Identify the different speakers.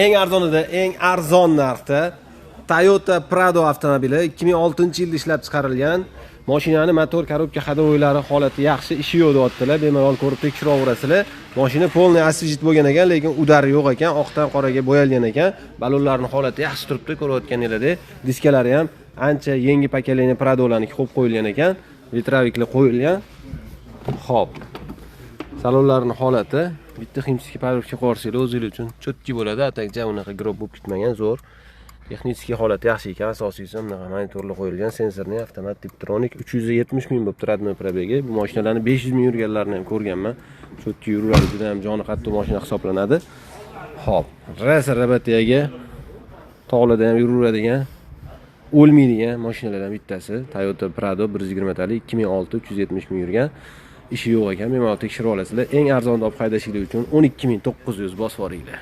Speaker 1: eng arzonida, eng arzon narxda Toyota Prado avtomobili 2006-yilda ishlab chiqarilgan. Mashinani motor, korobka ходовойлari holati yaxshi, ishi yo'q deyaptilar. Bemalol ko'rib tekshiraverasizlar. Mashina polniy asvejit bo'lgan ekan, lekin udar yo'q ekan, oqdan qoraga bo'yalgan ekan. Balonlarning holati yaxshi turibdi, ko'rayotganingizda. Diskalari ham ancha yangi pokoleniya Pradolarniki qo'yib qo'yilgan ekan. Vitraviklar qo'yilgan. Xo'p. Salonlarning holati bitta ximchiki paribga qo'rsanglar o'zingiz uchun cho'tki bo'ladi. Atakja unaqa grob bo'lib ketmagan, zo'r. Texnik holati yaxshi ekan, asosiysi bunaqa monitorlar qo'yilgan, sensorli avtomat Tiptronic 370 ming bo'lib turadi probegi. Bu mashinalarni 500 ming yurganlarini ham ko'rganman. Cho'tki yuradi, juda ham joni qattiq mashina hisoblanadi. Xo'p, Racer Rabatiyaga tog'larda ham yuraveradigan, o'lmaydigan mashinalardan bittasi Toyota Prado 120 talik 2006 370 ming yurgan. Ishi yo'q ekan, bemalol tekshirib olasizlar. Eng arzon olib haydashingiz uchun 12900 bosib yuboringlar.